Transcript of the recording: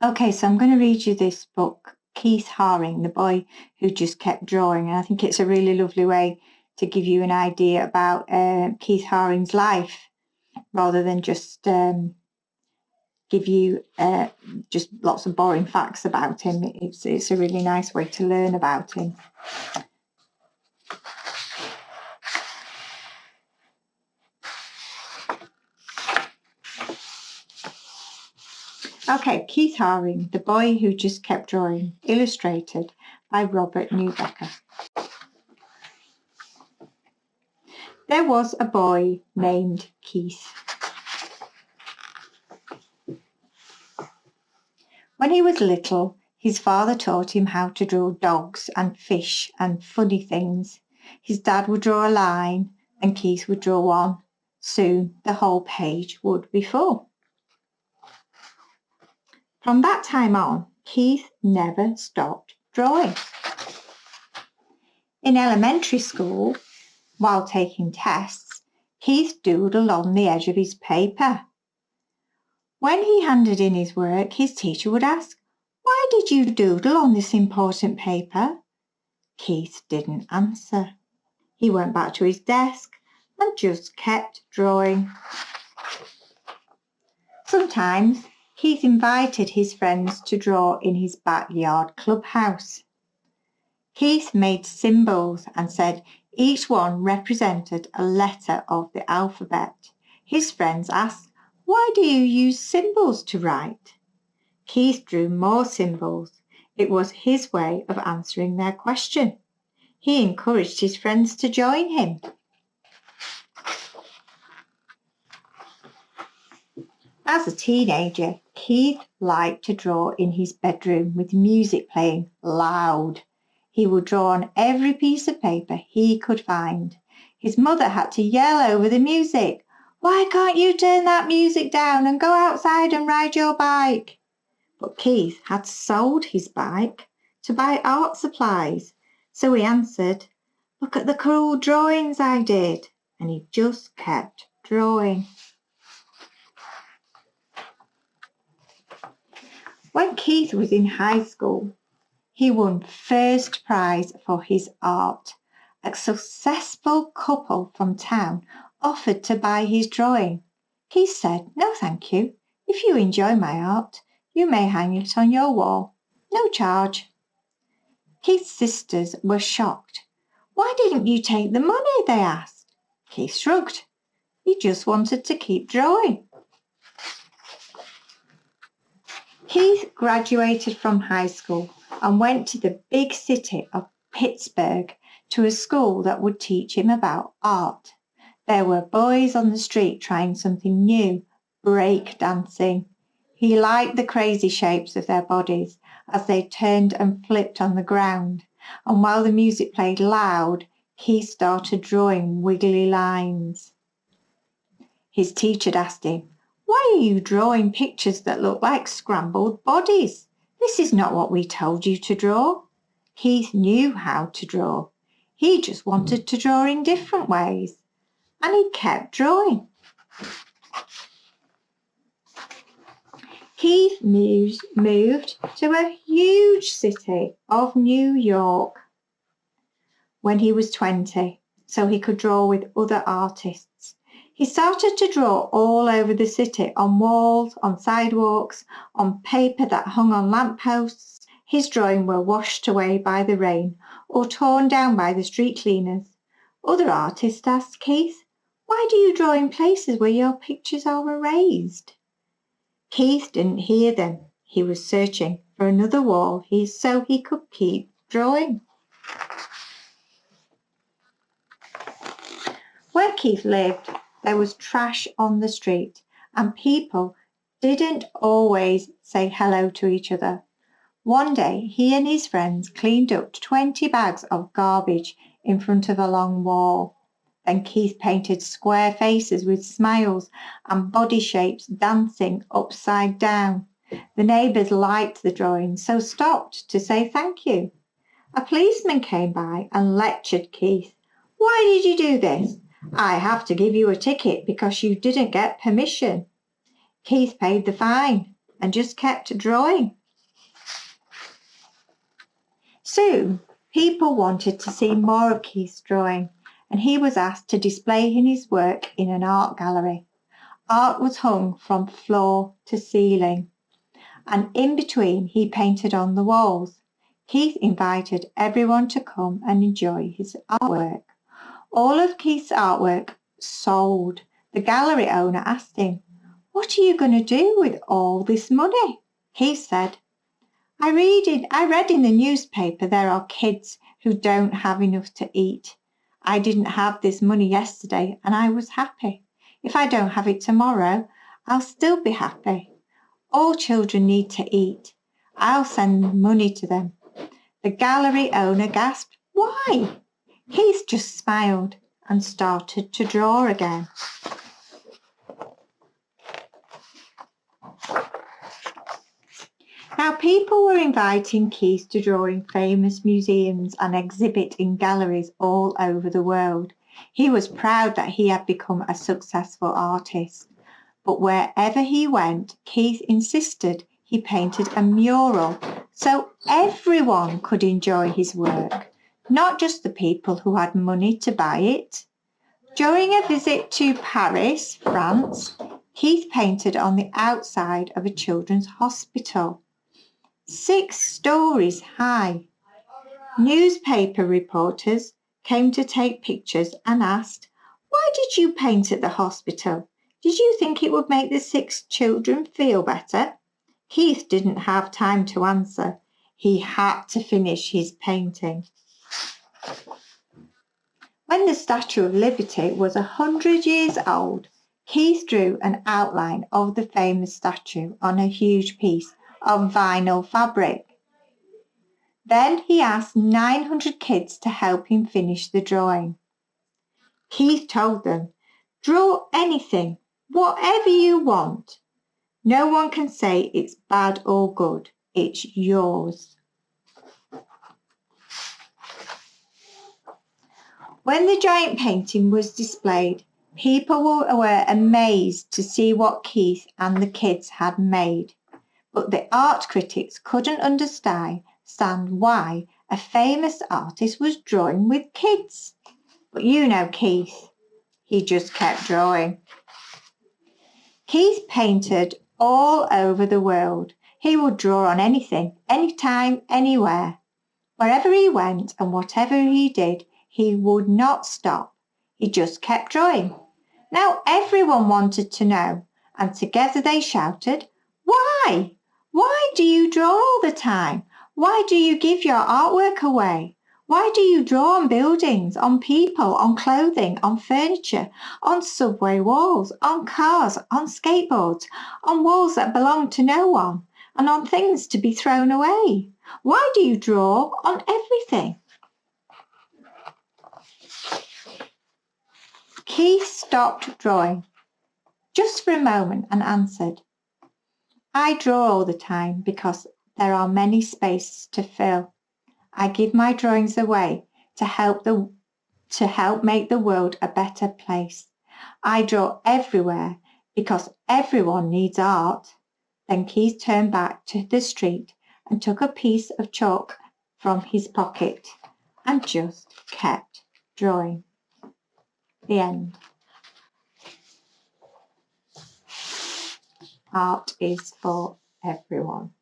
Okay, so I'm going to read you this book, Keith Haring, The Boy Who Just Kept Drawing. And I think it's a really lovely way to give you an idea about Keith Haring's life rather than just give you just lots of boring facts about him. It's a really nice way to learn about him. Okay, Keith Haring, The Boy Who Just Kept Drawing, illustrated by Robert Newbecker. There was a boy named Keith. When he was little, his father taught him how to draw dogs and fish and funny things. His dad would draw a line and Keith would draw one. Soon the whole page would be full. From that time on, Keith never stopped drawing. In elementary school, while taking tests, Keith doodled on the edge of his paper. When he handed in his work, his teacher would ask, "Why did you doodle on this important paper?" Keith didn't answer. He went back to his desk and just kept drawing. Sometimes Keith invited his friends to draw in his backyard clubhouse. Keith made symbols and said each one represented a letter of the alphabet. His friends asked, "Why do you use symbols to write?" Keith drew more symbols. It was his way of answering their question. He encouraged his friends to join him. As a teenager, Keith liked to draw in his bedroom with music playing loud. He would draw on every piece of paper he could find. His mother had to yell over the music, "Why can't you turn that music down and go outside and ride your bike?" But Keith had sold his bike to buy art supplies, so he answered, "Look at the cool drawings I did," and he just kept drawing. When Keith was in high school, he won first prize for his art. A successful couple from town offered to buy his drawing. Keith said, "No, thank you. If you enjoy my art, you may hang it on your wall. No charge." Keith's sisters were shocked. "Why didn't you take the money?" they asked. Keith shrugged. He just wanted to keep drawing. Keith graduated from high school and went to the big city of Pittsburgh to a school that would teach him about art. There were boys on the street trying something new, break dancing. He liked the crazy shapes of their bodies as they turned and flipped on the ground. And while the music played loud, Keith started drawing wiggly lines. His teacher asked him, "Why are you drawing pictures that look like scrambled bodies? This is not what we told you to draw." Keith knew how to draw. He just wanted to draw in different ways. And he kept drawing. Keith moved to a huge city of New York when he was 20, so he could draw with other artists. He started to draw all over the city, on walls, on sidewalks, on paper that hung on lampposts. His drawings were washed away by the rain or torn down by the street cleaners. Other artists asked Keith, "Why do you draw in places where your pictures are erased?" Keith didn't hear them. He was searching for another wall so he could keep drawing. Where Keith lived, there was trash on the street, and people didn't always say hello to each other. One day, he and his friends cleaned up 20 bags of garbage in front of a long wall. Then Keith painted square faces with smiles and body shapes dancing upside down. The neighbours liked the drawing, so stopped to say thank you. A policeman came by and lectured Keith. "Why did you do this? I have to give you a ticket because you didn't get permission." Keith paid the fine. and just kept drawing. Soon, people wanted to see more of Keith's drawing, and he was asked to display his work in an art gallery. Art was hung from floor to ceiling, and in between he painted on the walls. Keith invited everyone to come and enjoy his artwork. All of Keith's artwork sold. The gallery owner asked him, "What are you going to do with all this money?" Keith said, I read in the newspaper there are kids who don't have enough to eat. I didn't have this money yesterday and I was happy. If I don't have it tomorrow, I'll still be happy. All children need to eat. I'll send money to them." The gallery owner gasped, "Why?" Keith just smiled and started to draw again. Now, people were inviting Keith to draw in famous museums and exhibit in galleries all over the world. He was proud that he had become a successful artist. But wherever he went, Keith insisted he painted a mural so everyone could enjoy his work, not just the people who had money to buy it. During a visit to Paris, France, Keith painted on the outside of a children's hospital, 6 stories high. Newspaper reporters came to take pictures and asked, "Why did you paint at the hospital? Did you think it would make the 6 children feel better?" Keith didn't have time to answer. He had to finish his painting. When the Statue of Liberty was 100 years old, Keith drew an outline of the famous statue on a huge piece of vinyl fabric. Then he asked 900 kids to help him finish the drawing. Keith told them, "Draw anything, whatever you want. No one can say it's bad or good. It's yours." When the giant painting was displayed, people were amazed to see what Keith and the kids had made. But the art critics couldn't understand why a famous artist was drawing with kids. But you know Keith, he just kept drawing. Keith painted all over the world. He would draw on anything, anytime, anywhere. Wherever he went and whatever he did, he would not stop. He just kept drawing. Now everyone wanted to know, and together they shouted, "Why? Why do you draw all the time? Why do you give your artwork away? Why do you draw on buildings, on people, on clothing, on furniture, on subway walls, on cars, on skateboards, on walls that belong to no one, and on things to be thrown away? Why do you draw on everything?" Keith stopped drawing just for a moment and answered, "I draw all the time because there are many spaces to fill. I give my drawings away to help make the world a better place. I draw everywhere because everyone needs art." Then Keith turned back to the street and took a piece of chalk from his pocket and just kept drawing. The end. Art is for everyone.